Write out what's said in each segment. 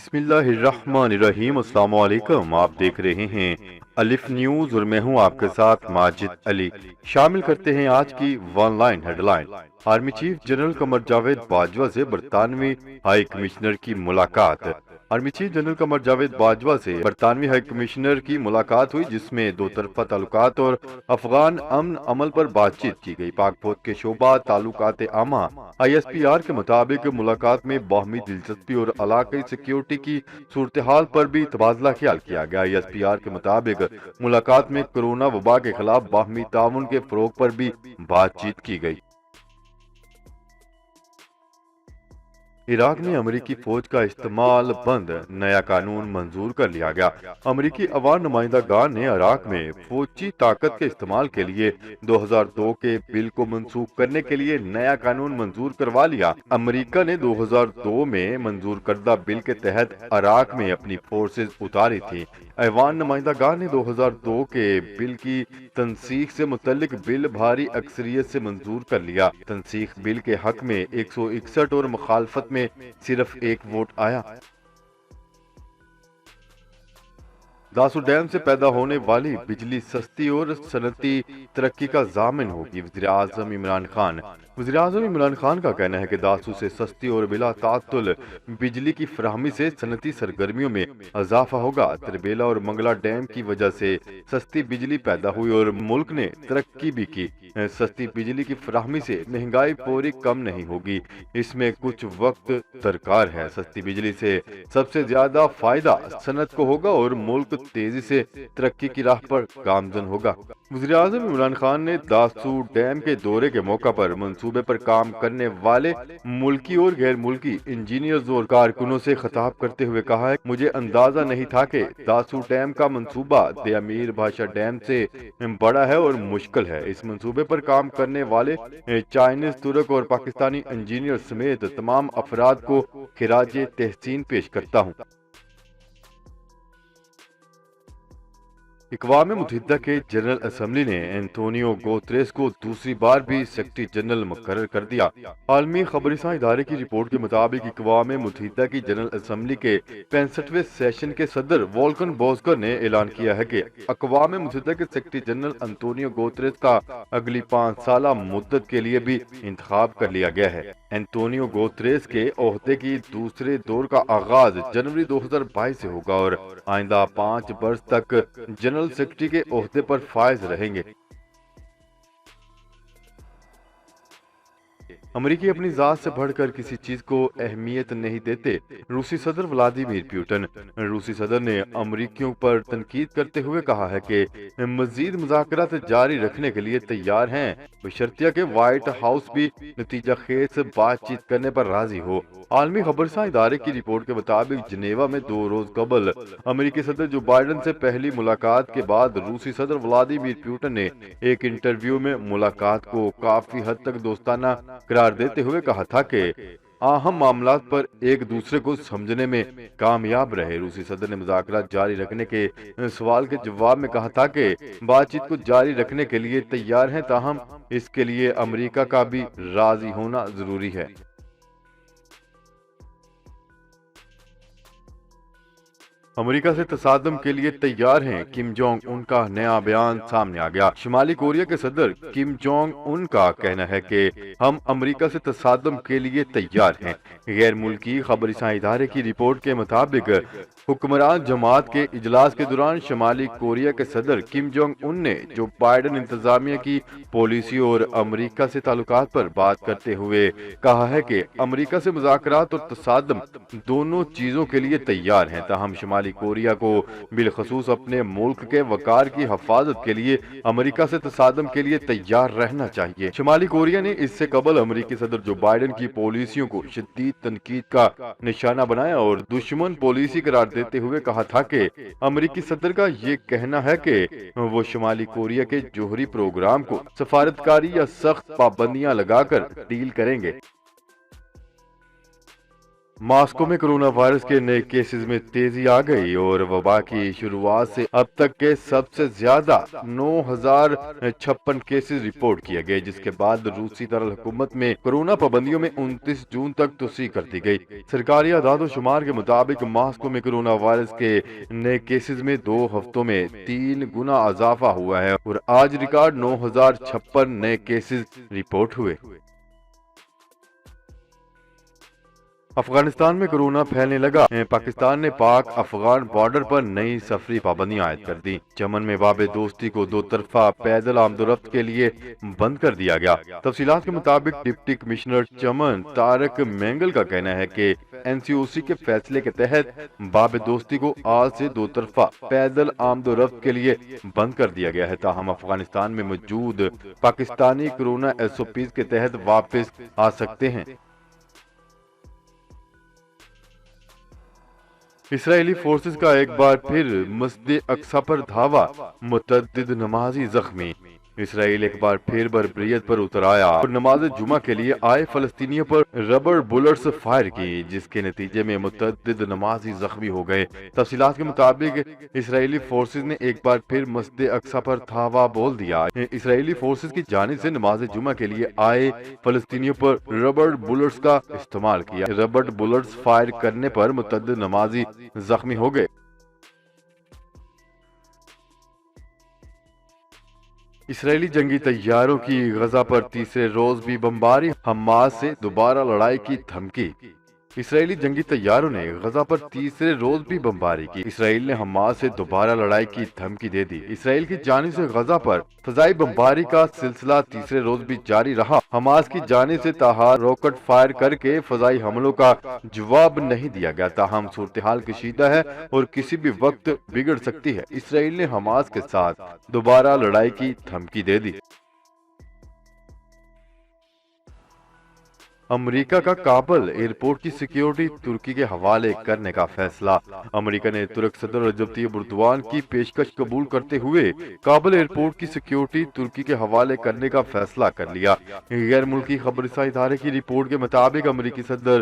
بسم اللہ الرحمن الرحیم۔ السلام علیکم، آپ دیکھ رہے ہیں الف نیوز اور میں ہوں آپ کے ساتھ ماجد علی۔ شامل کرتے ہیں آج کی one line headline. Army chief general Qamar Javed Bajwa سے برطانوی ہائی کمشنر کی ملاقات۔ Army chief general Qamar Javed Bajwa سے برطانوی ہائی کمشنر کی ملاقات ہوئی، جس میں دو طرفہ تعلقات اور افغان امن عمل پر بات چیت کی گئی۔ پاک فوج کے شعبہ تعلقات عامہ ISPR کے مطابق ملاقات میں باہمی دلچسپی اور علاقائی سیکیورٹی کی صورتحال پر بھی تبادلہ خیال کیا گیا۔ ISPR کے مطابق ملاقات میں کرونا وبا کے خلاف باہمی تعاون کے فروغ پر بھی بات چیت کی گئی۔ عراق میں امریکی فوج کا استعمال بند، نیا قانون منظور کر لیا گیا۔ امریکی عوام نمائندہ گان نے عراق میں فوجی طاقت کے استعمال کے لیے 2002 کے بل کو منسوخ کرنے کے لیے نیا قانون منظور کروا لیا۔ امریکہ نے 2002 میں منظور کردہ بل کے تحت عراق میں اپنی فورسز اتاری تھی۔ ایوان نمائندہ گان نے 2002 کے بل کی تنسیخ سے متعلق بل بھاری اکثریت سے منظور کر لیا۔ تنسیخ بل کے حق میں 161 اور مخالفت میں صرف ایک ووٹ آیا۔ داسو ڈیم سے پیدا ہونے والی بجلی سستی اور صنعتی ترقی کا ضامن ہوگی، وزیراعظم عمران خان۔ وزیراعظم عمران خان کا کہنا ہے کہ داسو سے سستی اور بلا تعطل بجلی کی فراہمی سے صنعتی سرگرمیوں میں اضافہ ہوگا۔ تربیلا اور منگلا ڈیم کی وجہ سے سستی بجلی پیدا ہوئی اور ملک نے ترقی بھی کی۔ سستی بجلی کی فراہمی سے مہنگائی پوری کم نہیں ہوگی، اس میں کچھ وقت درکار ہے۔ سستی بجلی سے سب سے زیادہ فائدہ صنعت کو ہوگا اور ملک تیزی سے ترقی کی راہ پر گامزن ہوگا۔ وزیراعظم عمران خان نے داسو ڈیم کے دورے کے موقع پر منصوبے پر کام کرنے والے ملکی اور غیر ملکی انجینئرز اور کارکنوں سے خطاب کرتے ہوئے کہا ہے، مجھے اندازہ نہیں تھا کہ داسو ڈیم کا منصوبہ دے امیر بھاشا ڈیم سے بڑا ہے اور مشکل ہے۔ اس منصوبے پر کام کرنے والے چائنیز، ترک اور پاکستانی انجینئر سمیت تمام افراد کو خراج تحسین پیش کرتا ہوں۔ اقوام متحدہ کے جنرل اسمبلی نے انتونیو گوتریس کو دوسری بار بھی سیکرٹری جنرل مقرر کر دیا۔ عالمی خبررساں ادارے کی رپورٹ کے مطابق اقوام متحدہ کی جنرل اسمبلی کے 65ویں سیشن کے صدر وولکن بوزکر نے اعلان کیا ہے کہ اقوام متحدہ کے سیکرٹری جنرل انتونیو گوتریس کا اگلی 5 سالہ مدت کے لیے بھی انتخاب کر لیا گیا ہے۔ انتونیو گوتریس کے عہدے کی دوسرے دور کا آغاز جنوری 2022 سے ہوگا اور آئندہ 5 برس تک جنرل سیکرٹری کے عہدے پر فائز رہیں گے۔ امریکی اپنی ذات سے بڑھ کر کسی چیز کو اہمیت نہیں دیتے، روسی صدر ولادیمیر پوٹن۔ روسی صدر نے امریکیوں پر تنقید کرتے ہوئے کہا ہے کہ مزید مذاکرات جاری رکھنے کے لیے تیار ہیں، بشرطیہ کہ وائٹ ہاؤس بھی نتیجہ خیز بات چیت کرنے پر راضی ہو۔ عالمی خبررساں ادارے کی رپورٹ کے مطابق جنیوا میں 2 روز قبل امریکی صدر جو بائیڈن سے پہلی ملاقات کے بعد روسی صدر ولادیمیر پوٹن نے ایک انٹرویو میں ملاقات کو کافی حد تک دوستانہ قرار دیتے ہوئے کہا تھا کہ اہم معاملات پر ایک دوسرے کو سمجھنے میں کامیاب رہے۔ روسی صدر نے مذاکرات جاری رکھنے کے سوال کے جواب میں کہا تھا کہ بات چیت کو جاری رکھنے کے لیے تیار ہیں، تاہم اس کے لیے امریکہ کا بھی راضی ہونا ضروری ہے۔ امریکہ سے تصادم کے لیے تیار ہیں، کم جونگ ان کا نیا بیان سامنے آ گیا۔ شمالی کوریا کے صدر کم جونگ ان کا کہنا ہے کہ ہم امریکہ سے تصادم کے لیے تیار ہیں۔ غیر ملکی خبررساں ادارے کی رپورٹ کے مطابق حکمران جماعت کے اجلاس کے دوران شمالی کوریا کے صدر کم جونگ ان نے جو بائیڈن انتظامیہ کی پالیسی اور امریکہ سے تعلقات پر بات کرتے ہوئے کہا ہے کہ امریکہ سے مذاکرات اور تصادم دونوں چیزوں کے لیے تیار ہیں، تاہم شمالی کوریا کو بالخصوص اپنے ملک کے وقار کی حفاظت کے لیے امریکہ سے تصادم کے لیے تیار رہنا چاہیے۔ شمالی کوریا نے اس سے قبل امریکی صدر جو بائیڈن کی پالیسیوں کو شدید تنقید کا نشانہ بنایا اور دشمن پالیسی قرار دیتے ہوئے کہا تھا کہ امریکی صدر کا یہ کہنا ہے کہ وہ شمالی کوریا کے جوہری پروگرام کو سفارتکاری یا سخت پابندیاں لگا کر ڈیل کریں گے۔ ماسکو میں کرونا وائرس کے نئے کیسز میں تیزی آ گئی اور وبا کی شروعات سے اب تک کے سب سے زیادہ 9,056 کیسز رپورٹ کیے گئے، جس کے بعد روسی دارالحکومت میں کرونا پابندیوں میں 29 جون تک توسیع کر دی گئی۔ سرکاری اعداد و شمار کے مطابق ماسکو میں کرونا وائرس کے نئے کیسز میں 2 ہفتوں میں 3 گنا اضافہ ہوا ہے اور آج ریکارڈ 9,056 نئے کیسز رپورٹ ہوئے۔ افغانستان میں کرونا پھیلنے لگا، پاکستان نے پاک افغان بارڈر پر نئی سفری پابندیاں عائد کر دی۔ چمن میں باب دوستی کو دو طرفہ پیدل آمد و رفت کے لیے بند کر دیا گیا۔ تفصیلات کے مطابق ڈپٹی کمشنر چمن طارق مینگل کا کہنا ہے کہ NCOC کے فیصلے کے تحت باب دوستی کو آج سے دو طرفہ پیدل آمد و رفت کے لیے بند کر دیا گیا ہے، تاہم افغانستان میں موجود پاکستانی کورونا SOPs کے تحت واپس آ سکتے ہیں۔ اسرائیلی فورسز کا ایک بار پھر مسجد اقصی پر دھاوا، متعدد نمازی زخمی۔ اسرائیل ایک بار پھر بربریت پر اتر آیا اور نماز جمعہ کے لیے آئے فلسطینیوں پر ربڑ بلٹس فائر کی، جس کے نتیجے میں متعدد نمازی زخمی ہو گئے۔ تفصیلات کے مطابق اسرائیلی فورسز نے ایک بار پھر مسجد اقصی پر دھاوا بول دیا۔ اسرائیلی فورسز کی جانب سے نماز جمعہ کے لیے آئے فلسطینیوں پر ربڑ بلٹس کا استعمال کیا۔ ربڑ بلٹس فائر کرنے پر متعدد نمازی زخمی ہو گئے۔ اسرائیلی جنگی طیاروں کی غزہ پر تیسرے روز بھی بمباری، حماس سے دوبارہ لڑائی کی دھمکی۔ اسرائیلی جنگی طیاروں نے غزہ پر تیسرے روز بھی بمباری کی۔ اسرائیل نے حماس سے دوبارہ لڑائی کی دھمکی دے دی۔ اسرائیل کی جانب سے غزہ پر فضائی بمباری کا سلسلہ تیسرے روز بھی جاری رہا۔ حماس کی جانب سے تاحال راکٹ فائر کر کے فضائی حملوں کا جواب نہیں دیا گیا، تاہم صورتحال کشیدہ ہے اور کسی بھی وقت بگڑ سکتی ہے۔ اسرائیل نے حماس کے ساتھ دوبارہ لڑائی کی دھمکی دے دی۔ امریکہ کا کابل ایئرپورٹ کی سیکیورٹی ترکی کے حوالے کرنے کا فیصلہ۔ امریکہ نے ترک صدر رجب طیب اردوان کی پیشکش قبول کرتے ہوئے کابل ایئرپورٹ کی سیکیورٹی ترکی کے حوالے کرنے کا فیصلہ کر لیا۔ غیر ملکی خبر رساں ادارے کی رپورٹ کے مطابق امریکی صدر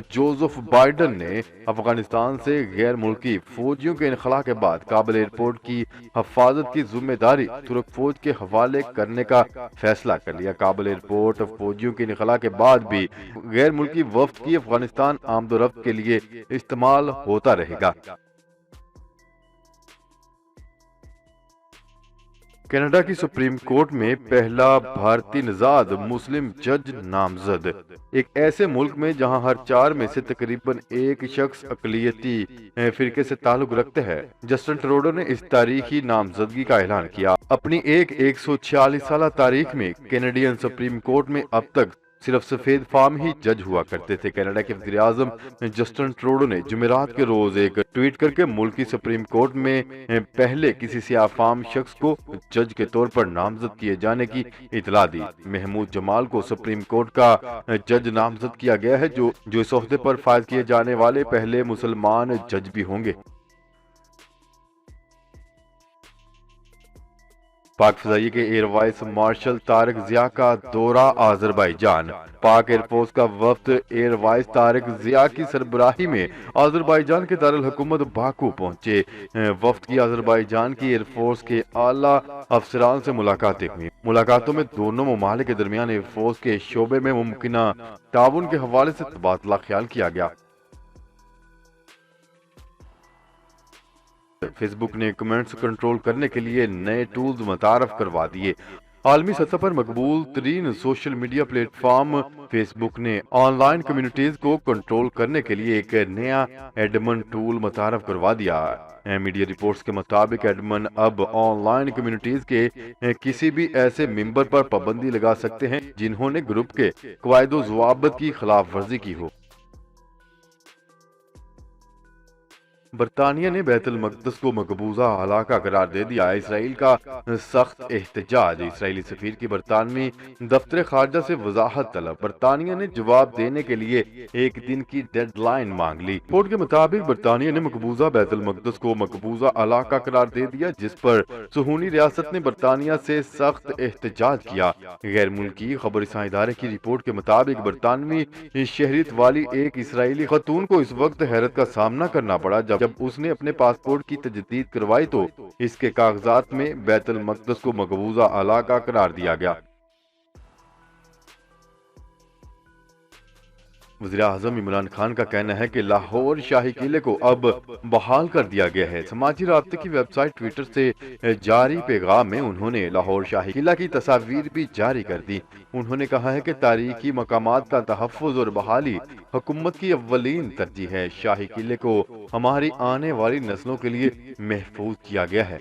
جوزف بائیڈن نے افغانستان سے غیر ملکی فوجیوں کے انخلاء کے بعد کابل ایئرپورٹ کی حفاظت کی ذمہ داری ترک فوج کے حوالے کرنے کا فیصلہ کر لیا۔ کابل ایئرپورٹ فوجیوں کے انخلاء کے بعد بھی غیر ملکی وفد کی افغانستان آمد و رفت کے لیے استعمال ہوتا رہے گا۔ کینیڈا کی سپریم کورٹ میں پہلا بھارتی نژاد مسلم جج نامزد۔ ایک ایسے ملک میں جہاں ہر 4 میں سے تقریباً ایک شخص اقلیتی فرقے سے تعلق رکھتے ہیں، جسٹن ٹروڈو نے اس تاریخی نامزدگی کا اعلان کیا۔ اپنی 146 سالہ تاریخ میں کینیڈین سپریم کورٹ میں اب تک صرف سفید فام ہی جج ہوا کرتے تھے۔ کینیڈا کے وزیر اعظم جسٹن ٹروڈو نے جمعرات کے روز ایک ٹویٹ کر کے ملک کی سپریم کورٹ میں پہلے کسی سیاہ فام شخص کو جج کے طور پر نامزد کیے جانے کی اطلاع دی۔ محمود جمال کو سپریم کورٹ کا جج نامزد کیا گیا ہے، جو اس عہدے پر فائز کیے جانے والے پہلے مسلمان جج بھی ہوں گے۔ پاک فضائیہ کے air vice marshal Tariq Zia کا دورہ آذربائیجان۔ پاک ایئر فورس کا وفد ایئر وائس طارق ضیاء کی سربراہی میں آذربائیجان کے دارالحکومت باکو پہنچے۔ وفد کی آذربائیجان کی ایئر فورس کے اعلیٰ افسران سے ملاقاتیں ہوئیں۔ ملاقاتوں میں دونوں ممالک کے درمیان ایئر فورس کے شعبے میں ممکنہ تعاون کے حوالے سے تبادلہ خیال کیا گیا۔ فیس بک نے کمنٹس کنٹرول کرنے کے لیے نئے ٹولز متعارف کروا دیے۔ عالمی سطح پر مقبول ترین social media platform Facebook نے آن لائن کمیونٹیز کو کنٹرول کرنے کے لیے ایک نیا ایڈمن ٹول متعارف کروا دیا۔ میڈیا رپورٹس کے مطابق ایڈمن اب آن لائن کمیونٹیز کے کسی بھی ایسے ممبر پر پابندی لگا سکتے ہیں جنہوں نے گروپ کے قواعد و ضوابط کی خلاف ورزی کی ہو۔ برطانیہ نے بیت المقدس کو مقبوضہ علاقہ قرار دے دیا۔ اسرائیل کا سخت احتجاج، اسرائیلی سفیر کی برطانوی دفتر خارجہ سے وضاحت طلب۔ برطانیہ نے جواب دینے کے لیے ایک دن کی ڈیڈ لائن مانگ لی۔ رپورٹ کے مطابق برطانیہ نے مقبوضہ بیت المقدس کو مقبوضہ علاقہ قرار دے دیا، جس پر صہیونی ریاست نے برطانیہ سے سخت احتجاج کیا۔ غیر ملکی خبررساں ادارے کی رپورٹ کے مطابق برطانوی شہریت والی ایک اسرائیلی خاتون کو اس وقت حیرت کا سامنا کرنا پڑا جب اس نے اپنے پاسپورٹ کی تجدید کروائی تو اس کے کاغذات میں بیت المقدس کو مقبوضہ علاقہ قرار دیا گیا۔ وزیراعظم عمران خان کا کہنا ہے کہ لاہور شاہی قلعے کو اب بحال کر دیا گیا ہے۔ سماجی رابطے کی ویب سائٹ ٹویٹر سے جاری پیغام میں انہوں نے لاہور شاہی قلعہ کی تصاویر بھی جاری کر دی۔ انہوں نے کہا ہے کہ تاریخی مقامات کا تحفظ اور بحالی حکومت کی اولین ترجیح ہے۔ شاہی قلعے کو ہماری آنے والی نسلوں کے لیے محفوظ کیا گیا ہے۔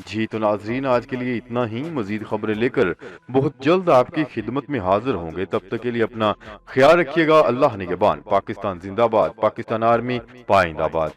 جی تو ناظرین، آج کے لیے اتنا ہی۔ مزید خبریں لے کر بہت جلد آپ کی خدمت میں حاضر ہوں گے۔ تب تک کے لیے اپنا خیال رکھیے گا۔ اللہ نگہبان۔ پاکستان زندہ باد۔ پاکستان آرمی پائندہ باد۔